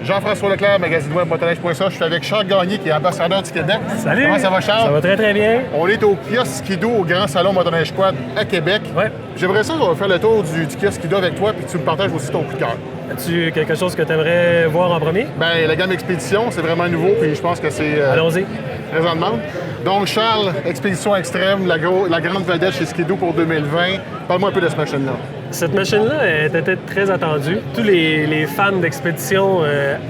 Jean-François Leclerc, magazine web motoneige.ca. Je suis avec Charles Gagné, qui est ambassadeur du Québec. Salut! Comment ça va, Charles? Ça va très, très bien. On est au kiosque Ski-Doo au Grand Salon Motoneige Quad à Québec. Ouais. J'aimerais ça faire le tour du kiosque Ski-Doo avec toi, puis tu me partages aussi ton coup de cœur. As-tu quelque chose que tu aimerais voir en premier? Bien, la gamme Expédition, c'est vraiment nouveau, puis je pense que c'est... Allons-y. Présentement. Donc, Charles, Expédition Extrême, la grande vedette chez Ski-Doo pour 2020. Parle-moi un peu de cette machine-là. Cette machine-là était très attendue. Tous les fans d'expédition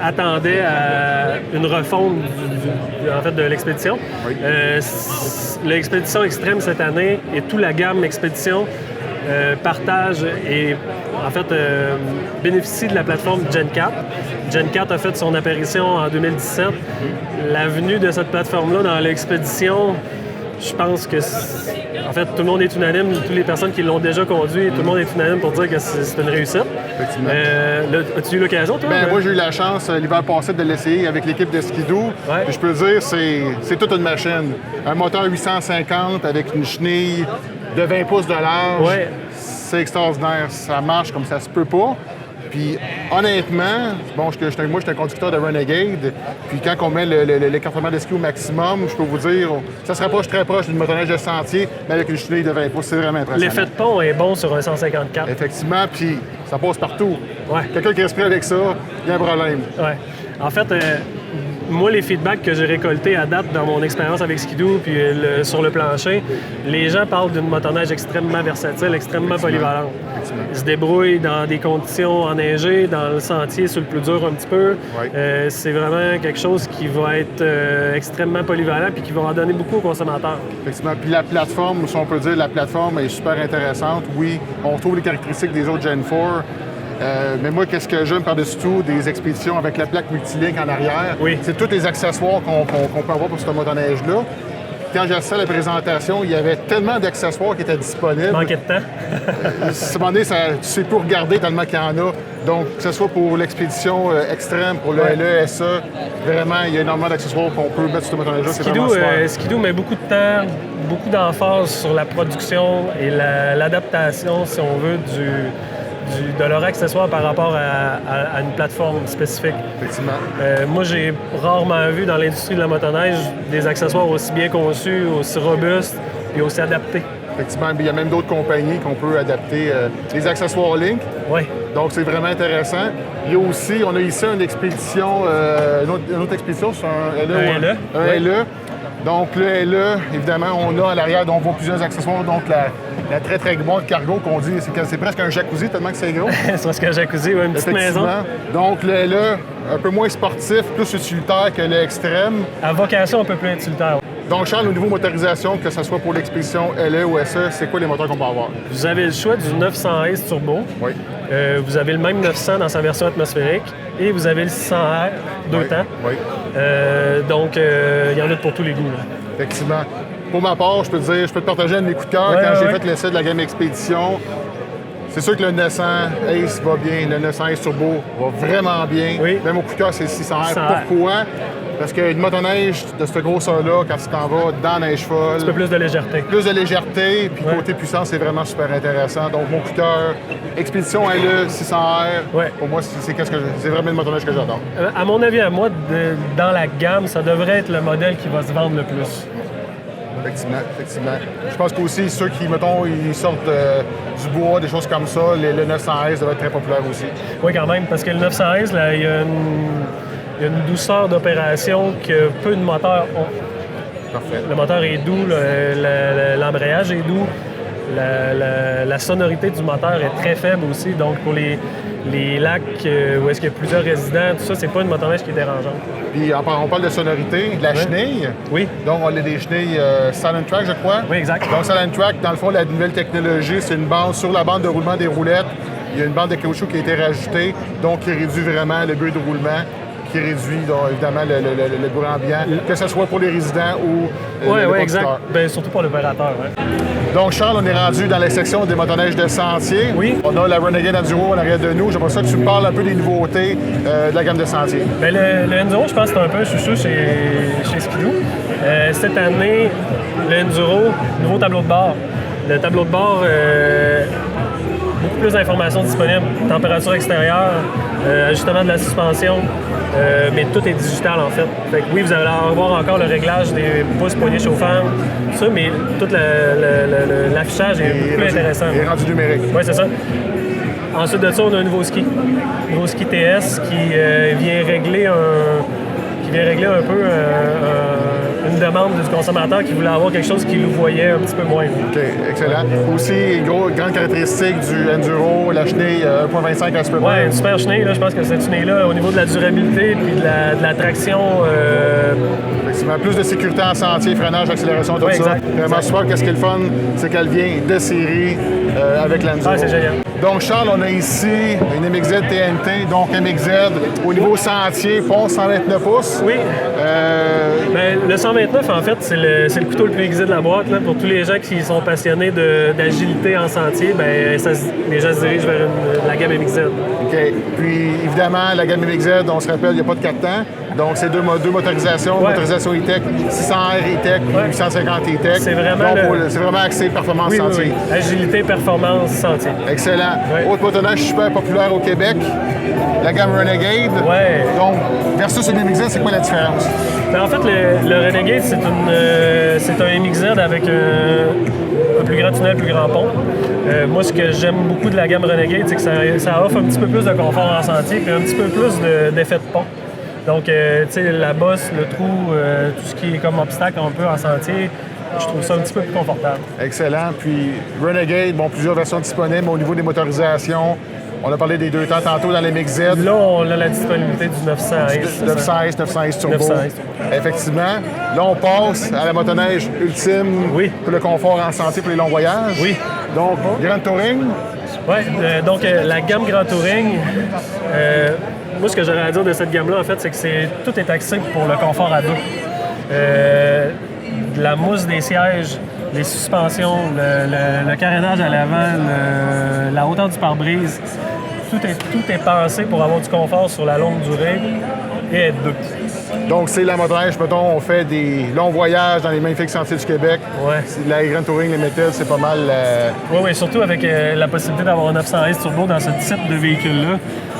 attendaient à une refonte de l'expédition. Oui. L'expédition extrême cette année et toute la gamme expédition partage et en fait bénéficie de la plateforme Gen 4. Gen 4 a fait son apparition en 2017. La venue de cette plateforme-là dans l'expédition, je pense que en fait, tout le monde est unanime, toutes les personnes qui l'ont déjà conduit, tout le monde est unanime pour dire que c'est une réussite. Effectivement. As-tu eu l'occasion, toi? Ben, moi, j'ai eu la chance l'hiver passé de l'essayer avec l'équipe de Ski-Doo. Ouais. Puis je peux dire, c'est toute une machine. Un moteur 850 avec une chenille de 20 pouces de large. Ouais. C'est extraordinaire. Ça marche comme ça se peut pas. Puis honnêtement, bon, moi, je suis un conducteur de Renegade. Puis quand on met l'écartement de ski au maximum, je peux vous dire, ça se rapproche très proche d'une motoneige de sentier, mais avec une chenille de 20 pouces. C'est vraiment impressionnant. L'effet de pont est bon sur un 154. Effectivement, puis ça passe partout. Ouais. Quelqu'un qui reste pris avec ça, il y a un problème. Ouais. En fait, moi, les feedbacks que j'ai récoltés à date dans mon expérience avec Ski-Doo puis sur le plancher, les gens parlent d'une motoneige extrêmement versatile, extrêmement polyvalente. Ils se débrouillent dans des conditions enneigées, dans le sentier sur le plus dur un petit peu. Ouais. C'est vraiment quelque chose qui va être extrêmement polyvalent puis qui va en donner beaucoup aux consommateurs. Effectivement. Puis la plateforme, si on peut dire, la plateforme est super intéressante. Oui, on retrouve les caractéristiques des autres Gen 4. Mais moi, qu'est-ce que j'aime par-dessus tout des expéditions avec la plaque multiligne en arrière? Oui. C'est tous les accessoires qu'on peut avoir pour cette motoneige-là. Quand j'ai assisté à la présentation, il y avait tellement d'accessoires qui étaient disponibles. Manquait de temps. À un moment donné, tu sais plus regarder tellement qu'il y en a. Donc, que ce soit pour l'expédition extrême, pour le LE, SE, vraiment, il y a énormément d'accessoires qu'on peut mettre sur cette motoneige-là. C'est vraiment super. Ski-Doo met beaucoup de temps, beaucoup d'emphase sur la production et l'adaptation, si on veut, de leur accessoire par rapport à une plateforme spécifique. Effectivement. Moi, j'ai rarement vu dans l'industrie de la motoneige des accessoires aussi bien conçus, aussi robustes et aussi adaptés. Effectivement, il y a même d'autres compagnies qu'on peut adapter. Les accessoires Link. Oui. Donc, c'est vraiment intéressant. Il y a aussi, on a ici une expédition, une autre expédition sur un LE. Un LE. Un LE. Donc, le LE, évidemment, on a à l'arrière, on voit plusieurs accessoires. Donc, la très, très grande cargo qu'on dit, c'est presque un jacuzzi tellement que c'est gros. C'est presque un jacuzzi, ouais, une petite maison. Donc, le LE, un peu moins sportif, plus utilitaire que l'extrême. À vocation un peu plus utilitaire. Donc, Charles, au niveau motorisation, que ce soit pour l'expédition LE ou SE, c'est quoi les moteurs qu'on peut avoir? Vous avez le choix du 900 Ace Turbo. Oui. Vous avez le même 900 dans sa version atmosphérique. Et vous avez le 600R, deux temps. Oui. Donc, il y en a pour tous les goûts. Là. Effectivement. Pour ma part, je peux te partager un de mes coups de cœur quand j'ai fait l'essai de la gamme Expédition. C'est sûr que le 900 Ace va bien, le 900 Ace Turbo va vraiment bien. Oui. Même mon coup de cœur, c'est le 600R. 600R. Pourquoi? Parce qu'une motoneige de cette grosseur-là, quand tu t'en vas dans la neige folle... Un petit peu plus de légèreté. Plus de légèreté, puis côté puissance, c'est vraiment super intéressant. Donc, mon coup de cœur, Expédition LE 600R, pour moi, c'est vraiment une motoneige que j'adore. À mon avis, dans la gamme, ça devrait être le modèle qui va se vendre le plus. Effectivement. Je pense qu'aussi, ceux qui, mettons, ils sortent du bois, des choses comme ça, le 900S devrait être très populaire aussi. Oui, quand même, parce que le 900S, là, il y a une douceur d'opération que peu de moteurs ont. Parfait. Le moteur est doux, l'embrayage est doux, la sonorité du moteur est très faible aussi, donc pour les lacs où est-ce qu'il y a plusieurs résidents, tout ça, c'est pas une motoneige qui est dérangeante. Puis on parle de sonorité, de la chenille. Oui. Donc on a des chenilles Silent Track, je crois. Oui, exact. Donc Silent Track, dans le fond, la nouvelle technologie, c'est une bande sur la bande de roulement des roulettes. Il y a une bande de caoutchouc qui a été rajoutée, donc qui réduit vraiment le bruit de roulement, qui réduit donc, évidemment le bruit ambiant, que ce soit pour les résidents ou le conducteur. Exact. Bien, surtout pour l'opérateur. Ouais. Donc, Charles, on est rendu dans la section des motoneiges de sentier. Oui. On a la Renegade Enduro en arrière de nous. J'aimerais ça que tu me parles un peu des nouveautés de la gamme de sentier. Bien, le Enduro, je pense que c'est un peu un chouchou chez Ski-Doo. Cette année, le Enduro, nouveau tableau de bord. Le tableau de bord beaucoup plus d'informations disponibles. Température extérieure, ajustement de la suspension, mais tout est digital en fait. Fait que oui, vous allez avoir encore le réglage des pouces, poignées chauffantes, tout ça, mais tout l'affichage est beaucoup plus intéressant. Et rendu numérique. Oui, c'est ça. Ensuite de ça, on a un nouveau ski. Un nouveau ski TS qui vient régler un peu une demande du consommateur qui voulait avoir quelque chose qui le voyait un petit peu moins. OK, excellent. Aussi, grande caractéristique du Enduro, la chenille 1.25 à ce peu près. Oui, une super chenille. Là, je pense que cette chenille-là, au niveau de la durabilité et de la traction... Effectivement, plus de sécurité en sentier, freinage, accélération, tout ça. Exact. Vraiment super. Qu'est-ce qui est le fun, c'est qu'elle vient de série avec l'Enduro. Ah, c'est génial. Donc, Charles, on a ici une MXZ TNT, donc MXZ au niveau sentier, pont 129 pouces. Oui. Ben, le 129, en fait, c'est le couteau le plus aiguisé de la boîte. Là. Pour tous les gens qui sont passionnés d'agilité en sentier, ben, les gens se dirigent vers la gamme MXZ. OK. Puis, évidemment, la gamme MXZ, on se rappelle, il n'y a pas de 4 temps. Donc, c'est deux motorisations. Ouais. Motorisation E-Tech, 600R E-Tech, 850 E-Tech. C'est vraiment, c'est vraiment axé performance sentier. Oui. Agilité, performance, sentier. Excellent. Ouais. Autre motoneige super populaire au Québec, la gamme Renegade. Ouais. Donc, versus une MXZ, c'est quoi la différence? Ben, en fait, le Renegade, c'est un MXZ avec un plus grand tunnel, plus grand pont. Moi, ce que j'aime beaucoup de la gamme Renegade, c'est que ça offre un petit peu plus de confort en sentier et un petit peu plus d'effet de pont. Donc, tu sais, la bosse, le trou, tout ce qui est comme obstacle un peu en sentier, je trouve ça un petit peu plus confortable. Excellent. Puis Renegade, bon, plusieurs versions disponibles au niveau des motorisations. On a parlé des deux temps tantôt dans les MXZ. Là, on a la disponibilité du 900S. 916 turbo. 916. Effectivement. Là, on passe à la motoneige ultime pour le confort en sentier pour les longs voyages. Oui. Donc, Grand Touring. Oui, donc la gamme Grand Touring, moi, ce que j'aurais à dire de cette gamme-là, en fait, c'est que tout est axé pour le confort à dos. La mousse des sièges, les suspensions, le carénage à l'avant, la hauteur du pare-brise, tout est pensé pour avoir du confort sur la longue durée et être debout. Donc, c'est la motoneige, mettons, on fait des longs voyages dans les magnifiques sentiers du Québec. Ouais. La Grand Touring, les métals, c'est pas mal... Oui, surtout avec la possibilité d'avoir un 900S turbo dans ce type de véhicule-là.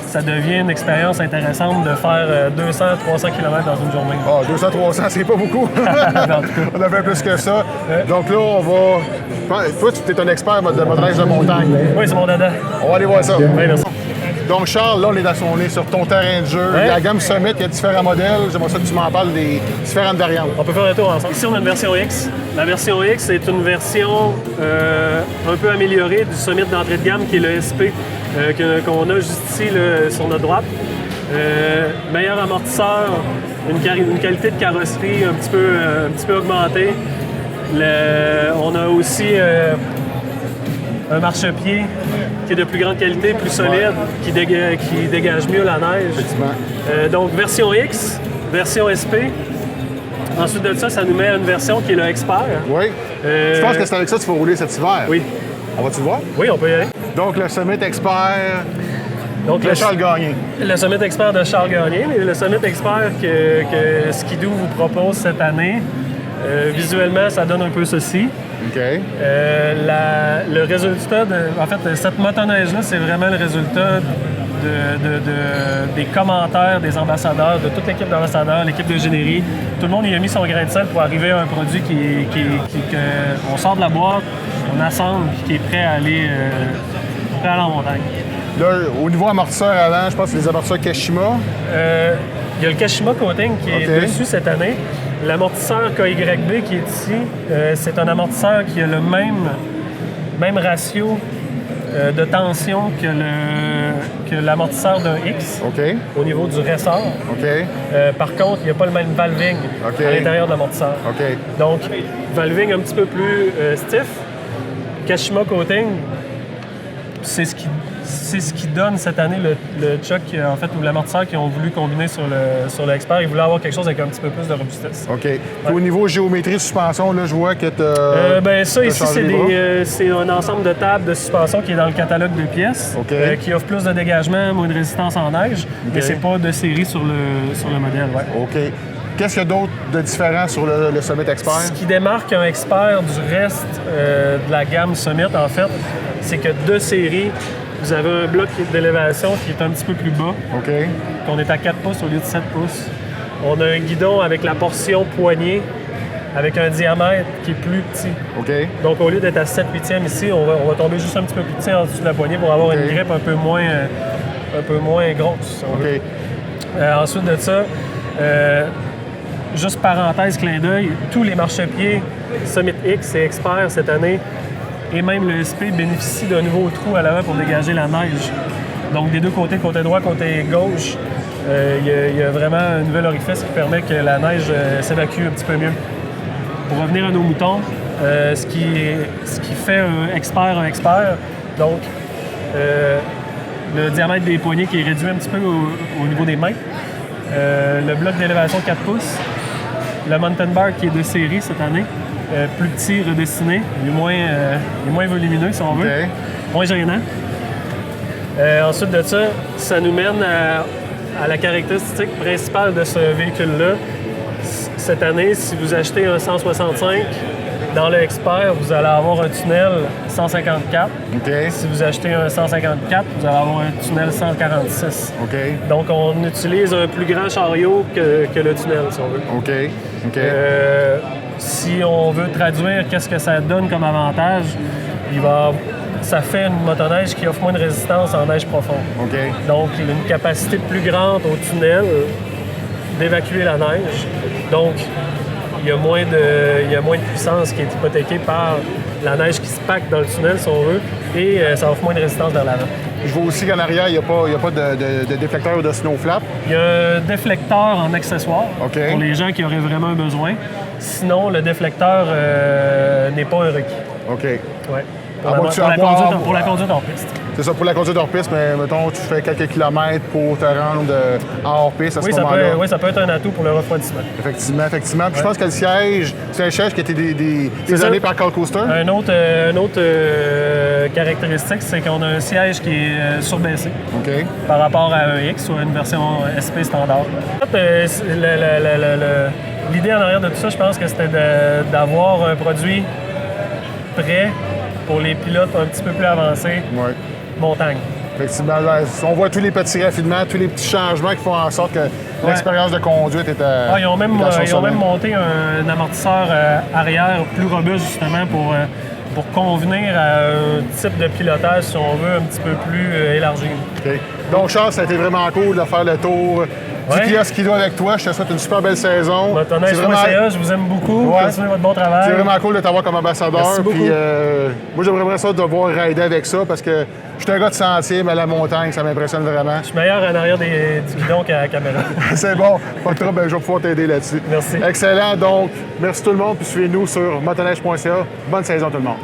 Ça devient une expérience intéressante de faire 200-300 km dans une journée. Ah, 200-300, c'est pas beaucoup. On a fait plus que ça. Donc là, on va... Toi, tu es un expert de motoneige de montagne. Oui, c'est mon dada. On va aller voir ça. Oui, merci. Donc, Charles, là, on est sur ton terrain de jeu. Ouais. La gamme Summit, il y a différents modèles. J'aimerais ça que tu m'en parles des différentes variantes. On peut faire un tour ensemble. Ici, on a une version X. La version X est une version un peu améliorée du Summit d'entrée de gamme qui est le SP qu'on a juste ici là, sur notre droite. Meilleur amortisseur, une qualité de carrosserie un petit peu augmentée. On a aussi un marchepied qui est de plus grande qualité, plus solide, qui dégage mieux la neige. Effectivement. Donc, version X, version SP. Ensuite de ça, ça nous met une version qui est le Expert. Oui. Je pense que c'est avec ça que tu vas rouler cet hiver. Oui. On va-tu le voir? Oui, on peut y aller. Donc, le Summit Expert Donc, de Charles Gagné. Le Summit Expert de Charles Gagné. Le Summit Expert que Ski-Doo vous propose cette année, visuellement, ça donne un peu ceci. OK. Le résultat, en fait, cette motoneige-là, c'est vraiment le résultat des commentaires des ambassadeurs, de toute l'équipe d'ambassadeurs, l'équipe d'ingénierie. Tout le monde y a mis son grain de sel pour arriver à un produit qu'on sort de la boîte, on assemble, qui est prêt à aller en montagne. Là, au niveau amortisseur avant, je pense que c'est les amortisseurs Kashima. Il y a le Kashima Coating qui est dessus cette année. L'amortisseur KYB qui est ici, c'est un amortisseur qui a le même ratio de tension que l'amortisseur d'un X au niveau du ressort. Par contre, il n'y a pas le même valving à l'intérieur de l'amortisseur. Donc, valving un petit peu plus stiff. Kashima Coating, c'est ce qui donne cette année le choc, en fait, ou l'amortisseur qu'ils ont voulu combiner sur le Expert. Ils voulaient avoir quelque chose avec un petit peu plus de robustesse. OK. Ouais. Au niveau géométrie de suspension, là, je vois que tu ça, ici, c'est un ensemble de tables de suspension qui est dans le catalogue de pièces, qui offre plus de dégagement, moins de résistance en neige, mais c'est pas de série sur le modèle. Ouais. OK. Qu'est-ce qu'il y a d'autre de différent sur le Summit Expert? Ce qui démarque un Expert du reste de la gamme Summit, en fait, c'est que de série, vous avez un bloc d'élévation qui est un petit peu plus bas. OK. On est à 4 pouces au lieu de 7 pouces. On a un guidon avec la portion poignée, avec un diamètre qui est plus petit. OK. Donc, au lieu d'être à 7/8 ici, on va tomber juste un petit peu plus petit en dessous de la poignée pour avoir une grippe un peu moins grosse, si on veut. Ensuite de ça, juste parenthèse, clin d'œil, tous les marchepieds Summit X et Expert cette année, et même le SP, bénéficient d'un nouveau trou à l'avant pour dégager la neige. Donc, des deux côtés, côté droit, côté gauche, il y a vraiment un nouvel orifice qui permet que la neige s'évacue un petit peu mieux. Pour revenir à nos moutons, ce qui fait un expert, donc le diamètre des poignets qui est réduit un petit peu au niveau des mains, le bloc d'élévation 4 pouces, le mountain bar qui est de série cette année, plus petit, redessiné, il est moins volumineux si on veut, moins gênant. Ensuite de ça, ça nous mène à la caractéristique principale de ce véhicule-là. Cette année, si vous achetez un 165, dans le Expert, vous allez avoir un tunnel 154. Si vous achetez un 154, vous allez avoir un tunnel 146. Donc, on utilise un plus grand chariot que le tunnel, si on veut. Si on veut traduire qu'est-ce que ça donne comme avantage, ça fait une motoneige qui offre moins de résistance en neige profonde. Donc, il a une capacité plus grande au tunnel d'évacuer la neige. Donc, il y a moins de puissance qui est hypothéquée par la neige qui se pack dans le tunnel, si on veut, et ça offre moins de résistance vers l'avant. Je vois aussi qu'en arrière, il n'y a pas de déflecteur ou de snow flap. Il y a un déflecteur en accessoire pour les gens qui auraient vraiment un besoin. Sinon, le déflecteur n'est pas un requis. Ouais. Pour la conduite hors piste. C'est ça, pour la conduite hors piste, mais mettons, tu fais quelques kilomètres pour te rendre en hors piste à ce moment-là. Oui, ça peut être un atout pour le refroidissement. Effectivement. Puis je pense que le siège, c'est un siège qui a été désigné par Carl Coaster. Une autre caractéristique, c'est qu'on a un siège qui est surbaissé par rapport à un X ou à une version SP standard. En fait, l'idée en arrière de tout ça, je pense que c'était d'avoir un produit prêt pour les pilotes un petit peu plus avancés, montagne. Effectivement, on voit tous les petits raffinements, tous les petits changements qui font en sorte que l'expérience de conduite est à... Ils ont même monté un amortisseur arrière plus robuste, justement, pour convenir à un type de pilotage, si on veut, un petit peu plus élargi. Donc, Charles, ça a été vraiment cool de faire le tour du kiosque qui doit avec toi. Je te souhaite une super belle saison. Motoneige.ca, je vous aime beaucoup. Continuez votre bon travail. C'est vraiment cool de t'avoir comme ambassadeur. Merci beaucoup. Puis, moi, j'aimerais ça de voir rider avec ça parce que je suis un gars de sentier, mais la montagne, ça m'impressionne vraiment. Je suis meilleur en arrière du guidon qu'à la caméra. C'est bon. Pas de trouble, je vais pouvoir t'aider là-dessus. Merci. Excellent. Donc, merci tout le monde. Puis suivez-nous sur motoneige.ca. Bonne saison tout le monde.